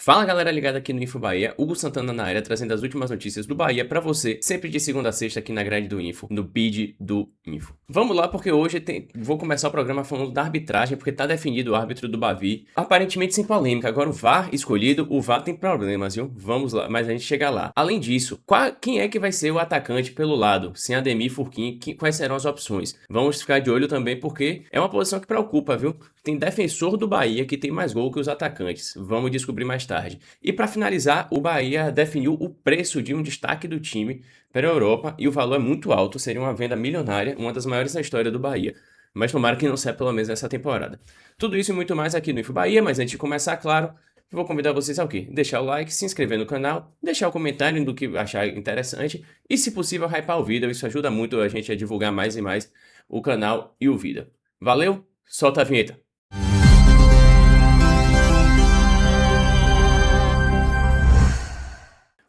Fala galera ligada aqui no Info Bahia, Hugo Santana na área, trazendo as últimas notícias do Bahia pra você, sempre de segunda a sexta aqui na grade do Info, no BID do Info. Vamos lá porque hoje vou começar o programa falando da arbitragem, porque tá definido o árbitro do Bavi, aparentemente sem polêmica. Agora o VAR escolhido, o VAR tem problemas, viu? Vamos lá, mas a gente chega lá. Além disso, quem é que vai ser o atacante pelo lado? Sem Ademir, Furquim, quais serão as opções? Vamos ficar de olho também porque é uma posição que preocupa, viu? Tem defensor do Bahia que tem mais gol que os atacantes. Vamos descobrir mais tarde. E para finalizar, o Bahia definiu o preço de um destaque do time para a Europa e o valor é muito alto, seria uma venda milionária, uma das maiores da história do Bahia. Mas tomara que não saia pelo menos essa temporada. Tudo isso e muito mais aqui no Info Bahia, mas antes de começar, claro, vou convidar vocês ao quê? Deixar o like, se inscrever no canal, deixar o comentário do que achar interessante e, se possível, hypar o vídeo. Isso ajuda muito a gente a divulgar mais e mais o canal e o vídeo. Valeu? Solta a vinheta!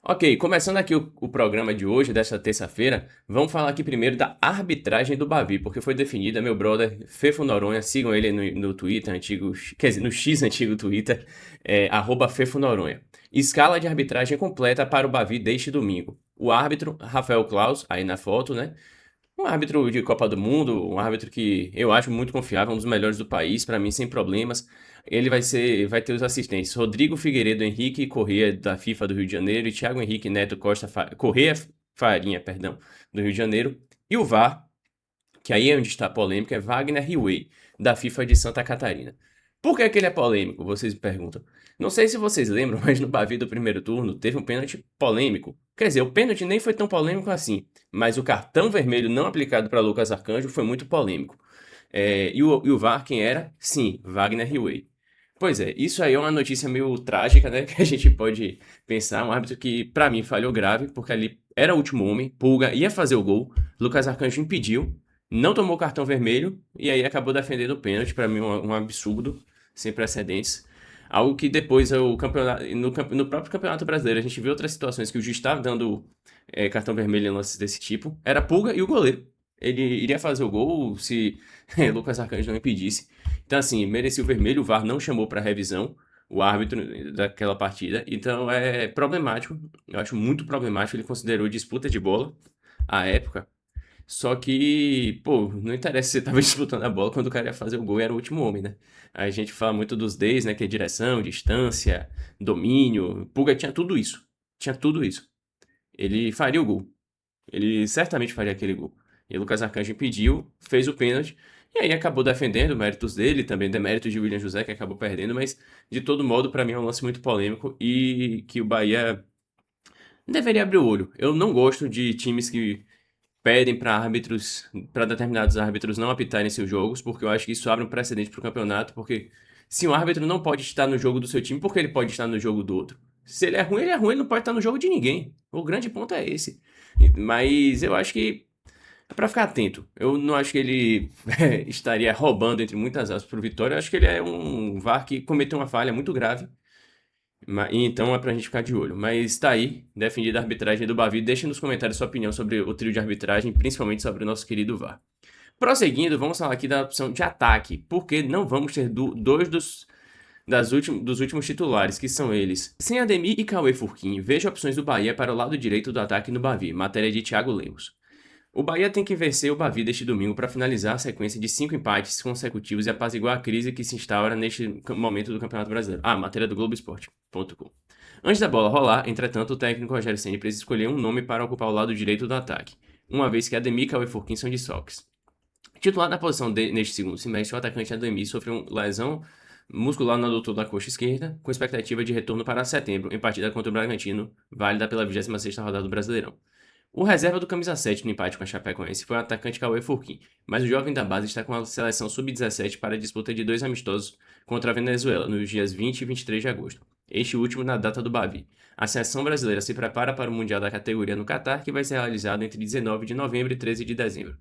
Ok, começando aqui o programa de hoje, desta terça-feira, vamos falar aqui primeiro da arbitragem do Bavi, porque foi definida, meu brother Fefo Noronha, sigam ele no Twitter antigo, quer dizer, no X antigo Twitter, @Fefo Noronha. Escala de arbitragem completa para o Bavi deste domingo. O árbitro, Rafael Claus, aí na foto, né? Um árbitro de Copa do Mundo, um árbitro que eu acho muito confiável, um dos melhores do país, para mim, sem problemas. Ele vai ter os assistentes Rodrigo Figueiredo Henrique Corrêa, da FIFA do Rio de Janeiro, e Thiago Henrique Neto Costa Corrêa Farinha, perdão, do Rio de Janeiro. E o VAR, que aí é onde está a polêmica, é Wagner Riway, da FIFA de Santa Catarina. Por que ele é polêmico, vocês me perguntam? Não sei se vocês lembram, mas no Bavi do primeiro turno teve um pênalti polêmico. Quer dizer, o pênalti nem foi tão polêmico assim, mas o cartão vermelho não aplicado para Lucas Arcanjo foi muito polêmico. E o VAR quem era? Sim, Wagner Riway. Pois é, isso aí é uma notícia meio trágica, né? Que a gente pode pensar. Um árbitro que, pra mim, falhou grave, porque ali era o último homem, Pulga ia fazer o gol, Lucas Arcanjo impediu, não tomou cartão vermelho e aí acabou defendendo o pênalti. Pra mim, um absurdo, sem precedentes. Algo que depois o campeonato, no próprio Campeonato Brasileiro a gente viu outras situações que o juiz estava dando cartão vermelho em lances desse tipo. Era Pulga e o goleiro. Ele iria fazer o gol se Lucas Arcanjo não impedisse. Então, assim, merecia o vermelho, o VAR não chamou para revisão o árbitro daquela partida. Então, é problemático, eu acho muito problemático. Ele considerou disputa de bola à época. Só que, pô, não interessa se você tava disputando a bola quando o cara ia fazer o gol e era o último homem, né? Aí a gente fala muito dos Ds, né? Que é direção, distância, domínio. Pulga tinha tudo isso. Tinha tudo isso. Ele faria o gol. Ele certamente faria aquele gol. E o Lucas Arcanjo impediu, fez o pênalti, e aí acabou defendendo méritos dele, também deméritos de William José, que acabou perdendo, mas de todo modo, para mim é um lance muito polêmico e que o Bahia deveria abrir o olho. Eu não gosto de times que pedem para determinados árbitros não apitarem seus jogos, porque eu acho que isso abre um precedente para o campeonato, porque se um árbitro não pode estar no jogo do seu time, por que ele pode estar no jogo do outro? Se ele é ruim, ele não pode estar no jogo de ninguém. O grande ponto é esse. Mas eu acho que é pra ficar atento. Eu não acho que ele estaria roubando, entre muitas aspas, pro Vitória. Eu acho que ele é um VAR que cometeu uma falha muito grave. Então é pra gente ficar de olho. Mas tá aí, definida a arbitragem do Bavi. Deixe nos comentários sua opinião sobre o trio de arbitragem, principalmente sobre o nosso querido VAR. Prosseguindo, vamos falar aqui da opção de ataque, porque não vamos ter dois dos últimos titulares, que são eles. Sem Ademir e Cauê Furquim, veja opções do Bahia para o lado direito do ataque no Bavi. Matéria de Thiago Lemos. O Bahia tem que vencer o Bavi deste domingo para finalizar a sequência de 5 empates consecutivos e apaziguar a crise que se instaura neste momento do Campeonato Brasileiro. Matéria do Globoesporte.com. Antes da bola rolar, entretanto, o técnico Rogério Ceni precisa escolher um nome para ocupar o lado direito do ataque, uma vez que Ademir e Cauê Furquim são desfalques. Titular na posição neste segundo semestre, o atacante Ademir sofreu uma lesão muscular no adutor da coxa esquerda, com expectativa de retorno para setembro, em partida contra o Bragantino, válida pela 26ª rodada do Brasileirão. O reserva do camisa 7 no empate com a Chapecoense foi o atacante Cauê Furquim, mas o jovem da base está com a seleção sub-17 para a disputa de 2 amistosos contra a Venezuela nos dias 20 e 23 de agosto, este último na data do Bavi. A seleção brasileira se prepara para o Mundial da categoria no Catar, que vai ser realizado entre 19 de novembro e 13 de dezembro.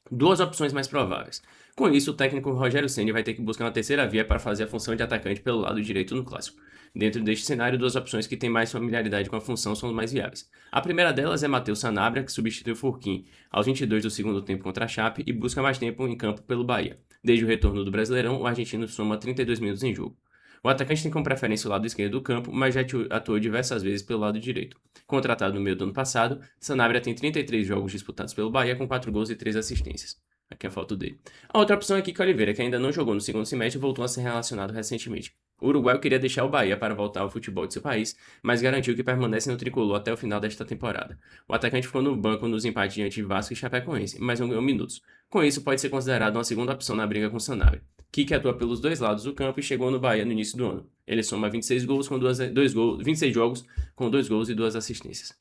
Duas opções mais prováveis. Com isso, o técnico Rogério Ceni vai ter que buscar uma terceira via para fazer a função de atacante pelo lado direito no clássico. Dentro deste cenário, duas opções que têm mais familiaridade com a função são as mais viáveis. A primeira delas é Matheus Sanabria, que substitui o Furquim aos 22 do segundo tempo contra a Chape e busca mais tempo em campo pelo Bahia. Desde o retorno do Brasileirão, o argentino soma 32 minutos em jogo. O atacante tem como preferência o lado esquerdo do campo, mas já atuou diversas vezes pelo lado direito. Contratado no meio do ano passado, Sanabria tem 33 jogos disputados pelo Bahia com 4 gols e 3 assistências. Aqui é a foto dele. A outra opção é Kiko Oliveira, que ainda não jogou no segundo semestre e voltou a ser relacionado recentemente. O uruguaio queria deixar o Bahia para voltar ao futebol de seu país, mas garantiu que permanece no tricolor até o final desta temporada. O atacante ficou no banco nos empates diante de Vasco e Chapecoense, mas não ganhou minutos. Com isso, pode ser considerado uma segunda opção na briga com Sanabria. Kiki atua pelos dois lados do campo e chegou no Bahia no início do ano. Ele soma 26 gols com 26 jogos com 2 gols e 2 assistências.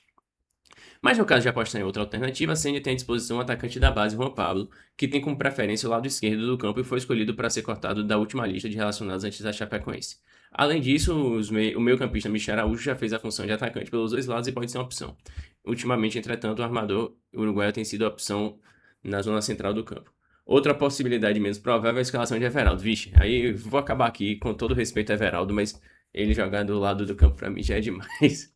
Mas no caso de apostar em outra alternativa, a CN tem à disposição o atacante da base, Juan Pablo, que tem como preferência o lado esquerdo do campo e foi escolhido para ser cortado da última lista de relacionados antes da Chapecoense. Além disso, o meio-campista Michel Araújo já fez a função de atacante pelos dois lados e pode ser uma opção. Ultimamente, entretanto, o armador uruguaio tem sido a opção na zona central do campo. Outra possibilidade menos provável é a escalação de Everaldo. Vixe, aí vou acabar aqui com todo respeito a Everaldo, mas ele jogar do lado do campo para mim já é demais.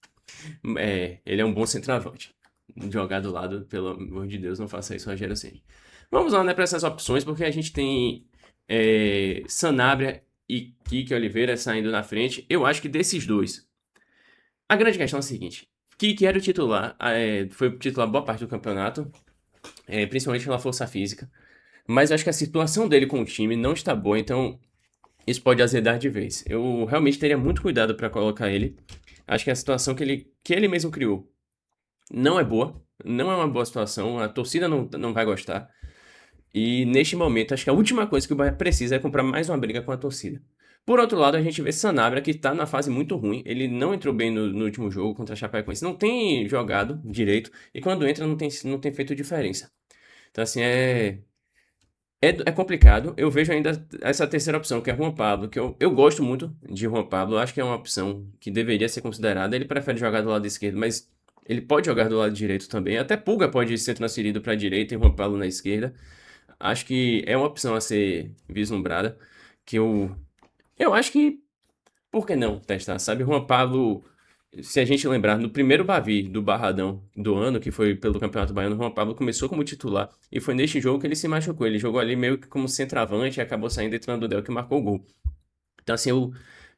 Ele é um bom centroavante. Jogar do lado, pelo amor de Deus, não faça isso, Rogério Ceni. Vamos lá, né, para essas opções, porque a gente tem Sanabria e Kiki Oliveira saindo na frente. Eu acho que desses dois, a grande questão é a seguinte: Kiki era o titular, foi titular boa parte do campeonato, principalmente pela força física, mas eu acho que a situação dele com o time não está boa, então isso pode azedar de vez. Eu realmente teria muito cuidado para colocar ele. Acho que a situação que ele mesmo criou não é boa, não é uma boa situação, a torcida não vai gostar. E neste momento, acho que a última coisa que o Bahia precisa é comprar mais uma briga com a torcida. Por outro lado, a gente vê Sanabria, que tá na fase muito ruim. Ele não entrou bem no último jogo contra a Chapecoense. Não tem jogado direito. E quando entra, não tem feito diferença. Então, assim, é complicado. Eu vejo ainda essa terceira opção, que é Juan Pablo, que eu gosto muito de Juan Pablo. Eu acho que é uma opção que deveria ser considerada. Ele prefere jogar do lado esquerdo, mas ele pode jogar do lado direito também. Até Pulga pode ser transferido para a direita e Juan Pablo na esquerda. Acho que é uma opção a ser vislumbrada. Que eu acho que, por que não testar, sabe? Juan Pablo, se a gente lembrar, no primeiro Bavi do Barradão do ano, que foi pelo Campeonato Baiano, Juan Pablo começou como titular. E foi neste jogo que ele se machucou. Ele jogou ali meio que como centroavante e acabou saindo entrando o Del que marcou o gol. Então, assim, eu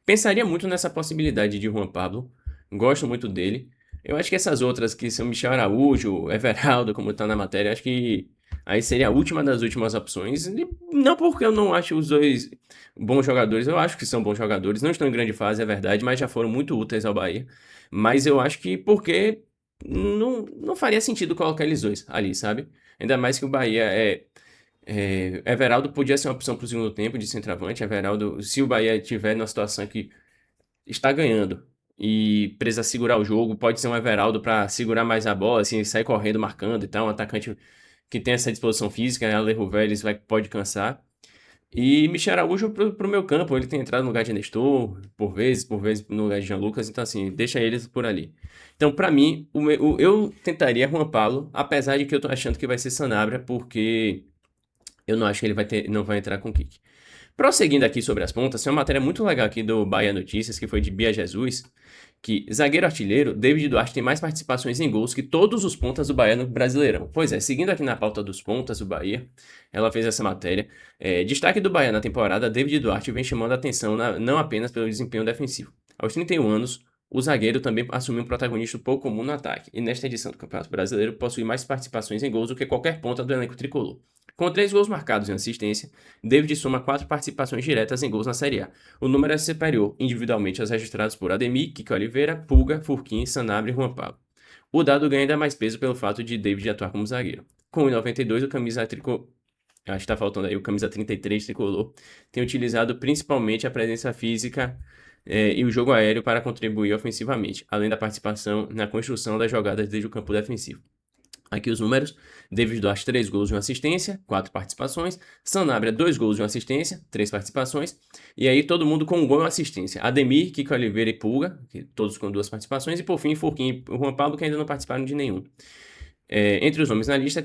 pensaria muito nessa possibilidade de Juan Pablo. Gosto muito dele. Eu acho que essas outras, que são Michel Araújo, Everaldo, como tá na matéria, acho que aí seria a última das últimas opções. E não porque eu não acho os dois bons jogadores, eu acho que são bons jogadores. Não estão em grande fase, é verdade, mas já foram muito úteis ao Bahia. Mas eu acho que porque não faria sentido colocar eles dois ali, sabe? Ainda mais que o Bahia Everaldo podia ser uma opção para o segundo tempo de centroavante. Everaldo, se o Bahia tiver numa situação que está ganhando e precisa segurar o jogo, pode ser um Everaldo para segurar mais a bola, assim, sair correndo, marcando e tal. Um atacante que tem essa disposição física, né? Alejo Vélez pode cansar. E Michel Araújo pro meu campo, ele tem entrado no lugar de Nestor, por vezes no lugar de Jean Lucas, então assim, deixa eles por ali. Então, pra mim, eu tentaria Juan Pablo, apesar de que eu tô achando que vai ser Sanabria, porque eu não acho que ele não vai entrar com kick. Prosseguindo aqui sobre as pontas, tem uma matéria muito legal aqui do Bahia Notícias, que foi de Bia Jesus, que zagueiro artilheiro, David Duarte tem mais participações em gols que todos os pontas do Bahia no Brasileirão. Pois é, seguindo aqui na pauta dos pontas do Bahia, ela fez essa matéria. Destaque do Bahia na temporada, David Duarte vem chamando a atenção não apenas pelo desempenho defensivo. Aos 31 anos, o zagueiro também assumiu um protagonismo pouco comum no ataque, e nesta edição do Campeonato Brasileiro possui mais participações em gols do que qualquer ponta do elenco tricolor. Com 3 gols marcados em assistência, David soma 4 participações diretas em gols na Série A. O número é superior individualmente aos registrados por Ademir, Kiki Oliveira, Pulga, Furquim, Sanabria e Juan Pablo. O dado ganha ainda mais peso pelo fato de David atuar como zagueiro. Com 1,92, o camisa tricolor, acho que está faltando aí o camisa 33 tricolor, tem utilizado principalmente a presença física e o jogo aéreo para contribuir ofensivamente, além da participação na construção das jogadas desde o campo defensivo. Aqui os números: David Duarte 3 gols e 1 assistência, 4 participações. Sanabria 2 gols e 1 assistência, 3 participações. E aí todo mundo com 1 gol e 1 assistência. Ademir, Kiko Oliveira e Pulga, todos com 2 participações. E por fim, Furquim e Juan Pablo, que ainda não participaram de nenhum. Entre os nomes na lista,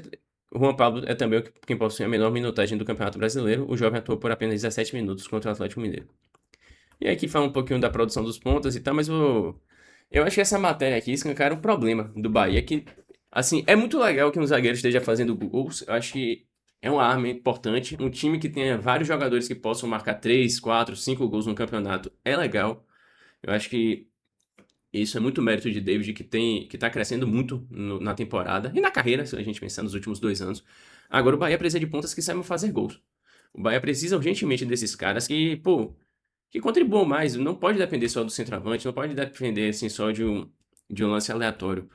Juan Pablo é também quem possui a menor minutagem do Campeonato Brasileiro. O jovem atuou por apenas 17 minutos contra o Atlético Mineiro. E aqui fala um pouquinho da produção dos pontas e tal, mas eu acho que essa matéria aqui escancara um problema do Bahia, que, assim, é muito legal que um zagueiro esteja fazendo gols. Eu acho que é uma arma importante. Um time que tenha vários jogadores que possam marcar 3, 4, 5 gols no campeonato é legal. Eu acho que isso é muito mérito de David, que tá crescendo muito na temporada e na carreira, se a gente pensar nos últimos 2 anos. Agora o Bahia precisa de pontas que saibam fazer gols. O Bahia precisa urgentemente desses caras que, pô, que contribuam mais. Não pode depender só do centroavante, não pode depender assim, só de um lance aleatório.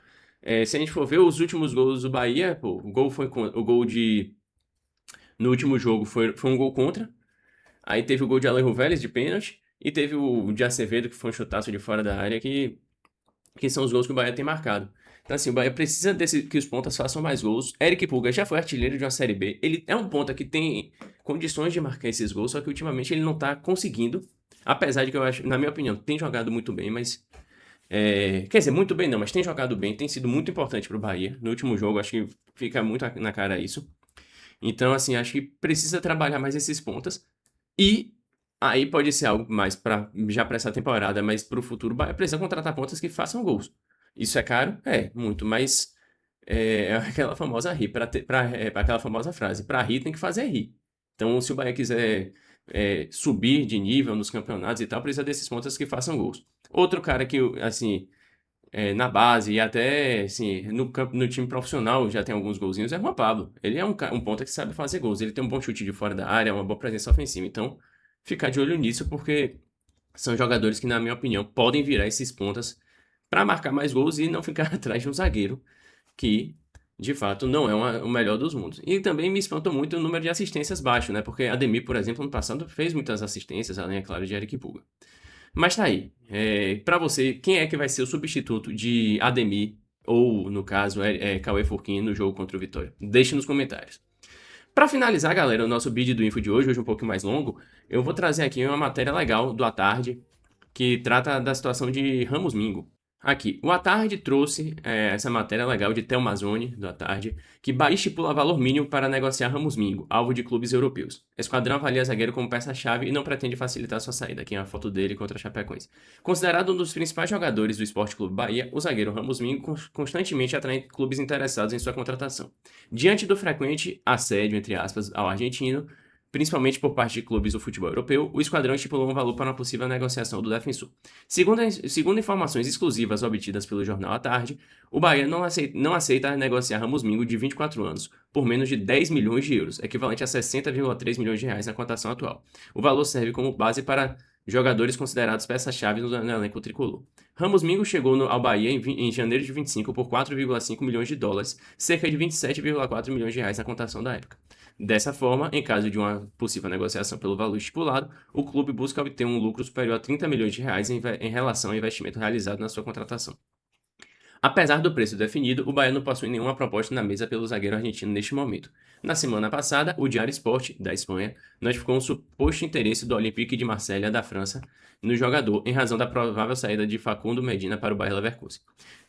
Se a gente for ver os últimos gols do Bahia, pô, o gol de. No último jogo foi um gol contra. Aí teve o gol de Alejo Vélez de pênalti. E teve o de Acevedo, que foi um chutaço de fora da área, que são os gols que o Bahia tem marcado. Então, assim, o Bahia precisa que os pontas façam mais gols. Eric Pulga já foi artilheiro de uma Série B. Ele é um ponta que tem condições de marcar esses gols, só que ultimamente ele não tá conseguindo. Apesar de que eu acho, na minha opinião, tem jogado muito bem, mas. Quer dizer, muito bem não, mas tem jogado bem, tem sido muito importante pro Bahia. No último jogo, acho que fica muito na cara isso. Então, assim, acho que precisa trabalhar mais esses pontas. E aí pode ser algo mais já para essa temporada, mas para o futuro, o Bahia precisa contratar pontas que façam gols. Isso é caro? É, muito, mas é aquela famosa aquela famosa frase, para rir tem que fazer rir. Então, se o Bahia quiser subir de nível nos campeonatos e tal, precisa desses pontas que façam gols. Outro cara que, assim, na base e até assim, no time profissional já tem alguns golzinhos, é o Juan Pablo. Ele é um ponta que sabe fazer gols. Ele tem um bom chute de fora da área, uma boa presença ofensiva. Então, ficar de olho nisso, porque são jogadores que, na minha opinião, podem virar esses pontas para marcar mais gols e não ficar atrás de um zagueiro que, de fato, não é o melhor dos mundos. E também me espantou muito o número de assistências baixo, né? Porque Ademir, por exemplo, no passado fez muitas assistências, além, é claro, de Eric Pulga. Mas tá aí. Pra você, quem é que vai ser o substituto de Ademir, ou no caso, Cauê Furquim no jogo contra o Vitória? Deixe nos comentários. Pra finalizar, galera, o nosso vídeo do Info de hoje um pouquinho mais longo, eu vou trazer aqui uma matéria legal do À Tarde, que trata da situação de Ramos Mingo. Aqui, o À Tarde trouxe essa matéria legal de Theo Mazzoni, do À Tarde, que Bahia estipula valor mínimo para negociar Ramos Mingo, alvo de clubes europeus. Esquadrão avalia zagueiro como peça-chave e não pretende facilitar sua saída. Aqui é a foto dele contra a Chapecoense. Considerado um dos principais jogadores do Esporte Clube Bahia, o zagueiro Ramos Mingo constantemente atrai clubes interessados em sua contratação. Diante do frequente assédio, entre aspas, ao argentino, principalmente por parte de clubes do futebol europeu, o esquadrão estipulou um valor para uma possível negociação do defensor. Segundo informações exclusivas obtidas pelo jornal à tarde, o Bahia não aceita negociar Ramos Mingo, de 24 anos, por menos de 10 milhões de euros, equivalente a 60,3 milhões de reais na cotação atual. O valor serve como base para jogadores considerados peças-chave no elenco tricolor. Ramos Mingo chegou ao Bahia em janeiro de 25 por 4,5 milhões de dólares, cerca de 27,4 milhões de reais na cotação da época. Dessa forma, em caso de uma possível negociação pelo valor estipulado, o clube busca obter um lucro superior a 30 milhões de reais em relação ao investimento realizado na sua contratação. Apesar do preço definido, o Bahia não possui nenhuma proposta na mesa pelo zagueiro argentino neste momento. Na semana passada, o Diário Sport, da Espanha, notificou um suposto interesse do Olympique de Marselha, da França, no jogador, em razão da provável saída de Facundo Medina para o Bayer Leverkusen.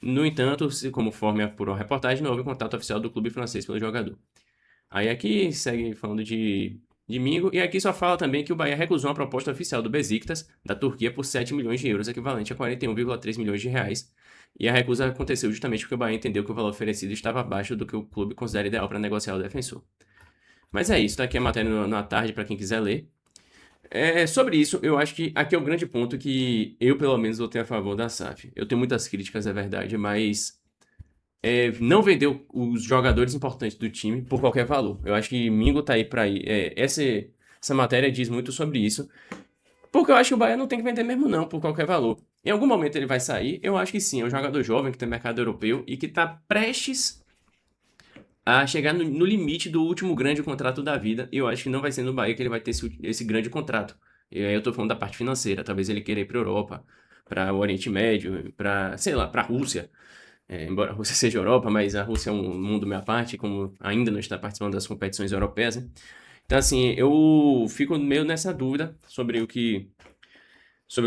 No entanto, conforme apurou a reportagem, não houve contato oficial do clube francês pelo jogador. Aí aqui segue falando de Mingo, e aqui só fala também que o Bahia recusou uma proposta oficial do Besiktas, da Turquia, por 7 milhões de euros, equivalente a 41,3 milhões de reais. E a recusa aconteceu justamente porque o Bahia entendeu que o valor oferecido estava abaixo do que o clube considera ideal para negociar o defensor. Mas é isso, tá aqui a matéria na tarde para quem quiser ler. Sobre isso, eu acho que aqui é o grande ponto que eu, pelo menos, vou ter a favor da SAF. Eu tenho muitas críticas, é verdade, mas não vendeu os jogadores importantes do time por qualquer valor. Eu acho que Mingo tá aí pra ir. Essa matéria diz muito sobre isso. Porque eu acho que o Bahia não tem que vender mesmo não, por qualquer valor. Em algum momento ele vai sair, eu acho que sim. É um jogador jovem que tem mercado europeu e que tá prestes a chegar no limite do último grande contrato da vida. E eu acho que não vai ser no Bahia que ele vai ter esse grande contrato. E aí eu tô falando da parte financeira. Talvez ele queira ir pra Europa, para o Oriente Médio, pra, sei lá, pra Rússia. Embora a Rússia seja Europa, mas a Rússia é um mundo meia parte, como ainda não está participando das competições europeias, né? Então, assim, eu fico meio nessa dúvida sobre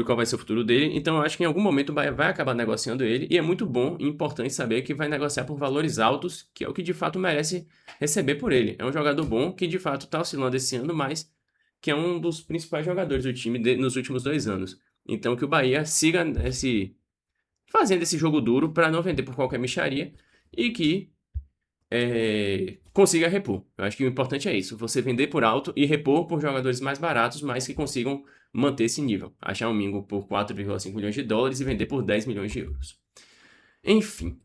qual vai ser o futuro dele. Então, eu acho que em algum momento o Bahia vai acabar negociando ele, e é muito bom e importante saber que vai negociar por valores altos, que é o que de fato merece receber por ele. É um jogador bom que de fato está oscilando esse ano, mas que é um dos principais jogadores do time nos últimos 2 anos. Então, que o Bahia siga fazendo esse jogo duro para não vender por qualquer mixaria e que consiga repor. Eu acho que o importante é isso, você vender por alto e repor por jogadores mais baratos, mas que consigam manter esse nível. Achar um Mingo por 4,5 milhões de dólares e vender por 10 milhões de euros. Enfim.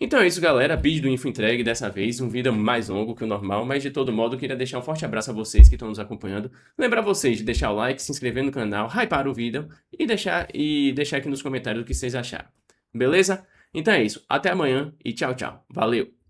Então é isso, galera. Vídeo do Info entregue dessa vez, um vídeo mais longo que o normal, mas de todo modo eu queria deixar um forte abraço a vocês que estão nos acompanhando. Lembrar vocês de deixar o like, se inscrever no canal, hypar o vídeo e deixar aqui nos comentários o que vocês acharam. Beleza? Então é isso. Até amanhã e tchau, tchau. Valeu!